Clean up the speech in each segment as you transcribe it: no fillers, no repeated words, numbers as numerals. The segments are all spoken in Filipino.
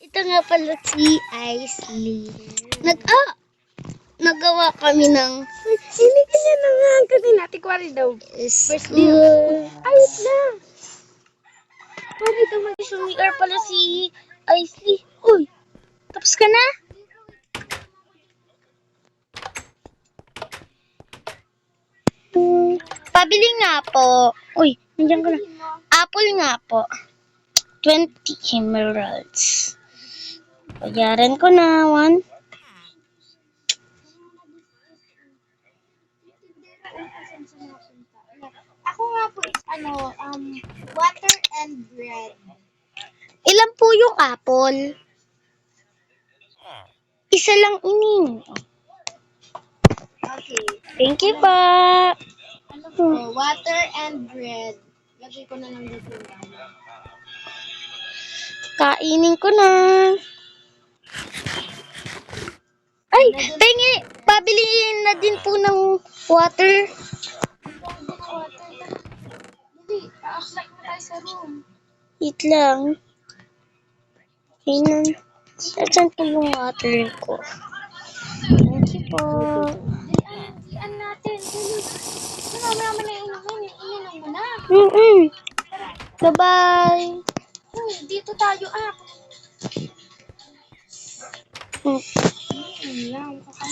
Ito nga pala si Isley. Nagawa kami ng Hindi kanya na nga. Kasi natin kwari daw. First day. Ay, wait lang. Pwede ito mag-sumier pala si Isley. Uy, tapos ka na? Pabili nga po. Uy, nandiyan ka na. Apple nga po. 20 emeralds. Bayaran ko na. 1. Ako nga po is water and bread. Ilan po yung apple? Isa lang inin. Okay. Thank you pa. Water and bread. Lagay ko na lang dito. Kainin ko na. Ay, pengi. Pabilihin na din po ng water. Hindi, pa-apply mo tayo sa room. Wait lang. Kainan. Saan po yung water ko? Thank you po. Diyan natin. Mamaya mo na inumin. Ininom mo na. Bye-bye. Dito tayo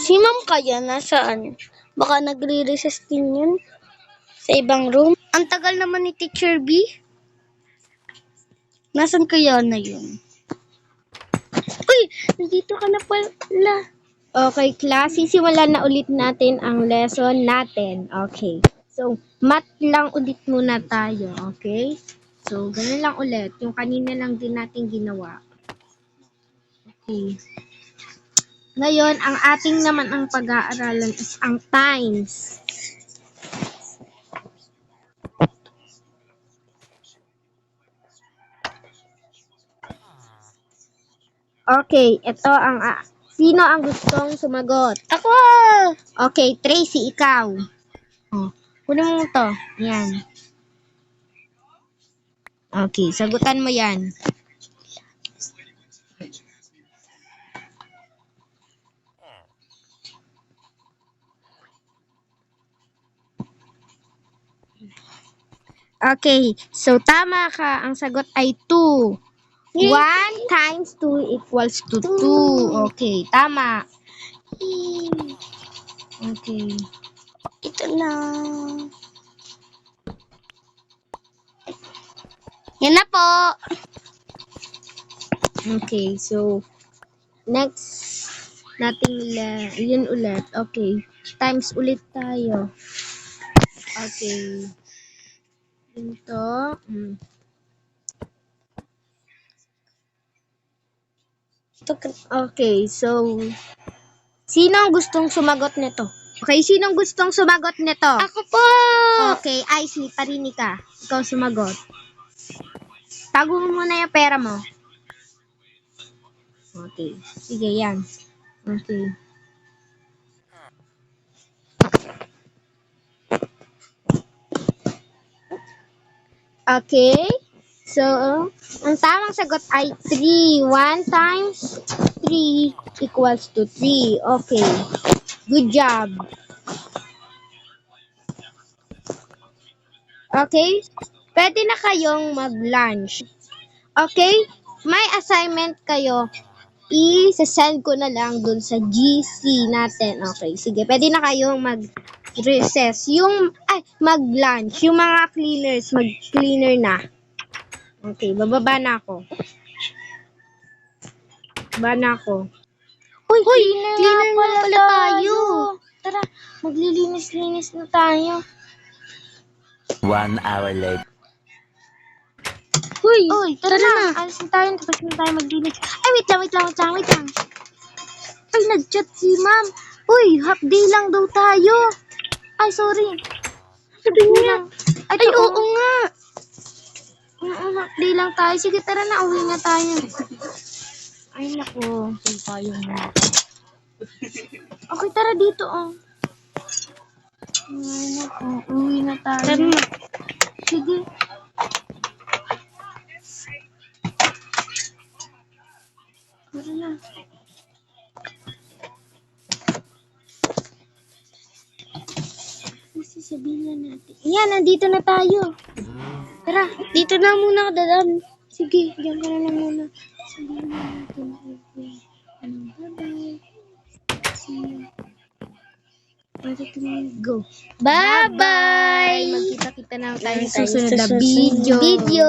Si ma'am kaya nasaan? Baka nagre-recess din yun. Sa ibang room. Ang tagal naman ni Teacher B. Nasaan kaya na yun? Uy! Nandito ka na pala. Okay, class. Sisimulan na ulit natin ang lesson natin. Okay. So, math lang ulit muna tayo. Okay? So, ganun lang ulit. Yung kanina lang din natin ginawa. Okay. Ngayon, ang ating naman ang pag-aaralan is ang times. Okay, ito ang... sino ang gustong sumagot? Ako! Okay, Tracy, ikaw. Oh, kunin mo to. Yan. Okay, sagutan mo yan. Okay, so tama ka. Ang sagot ay 2. 1 times 2 equals to 2. Okay, tama. Okay. Ito na. Yan na po. Okay, so next nating yun ulit. Okay, times ulit tayo. Okay. Ito. Okay, so sino ang gustong sumagot nito? Okay, sino ang gustong sumagot nito? Ako po. Okay, Isley, parinig ka. Ikaw sumagot. Tago mo muna yung pera mo. Okay, sige yan. Okay. Okay, so ang tamang sagot ay 3. 1 times 3 equals to 3. Okay, good job. Okay, pwede na kayong mag-lunch. Okay, may assignment kayo. I-send ko na lang dun sa GC natin. Okay, sige, pwede na kayong mag-recess. Mag-lunch. Yung mga cleaners, mag-cleaner na. Okay, bababa na ako. Baba na ako. Uy, cleaner nga pala tayo. Tara, maglilinis-linis na tayo. 1 hour later. Uy, tara na. Alis na tayo, tapos na tayo maglinis. Ay, wait lang. Ay, nag-chat si ma'am. Uy, half day lang daw tayo. Ay, sorry. Sabi niya. Ay, Oo nga. half day lang tayo. Sige, tara na, uwi na tayo. Ay, naku. Tayo na. Okay, tara dito, Ay, naku. Uwi na tayo. Tara na. Sige. Tara na. Sasabihin na natin. Yan, nandito na tayo. Tara, Dito na muna ako dadaan. sige, diyan ka na lang muna. Sabihin na natin. Okay. Bye-bye. See you. Go. Bye-bye! Magkita-kita na tayo Tayo sa susunod na sa susunod video. video.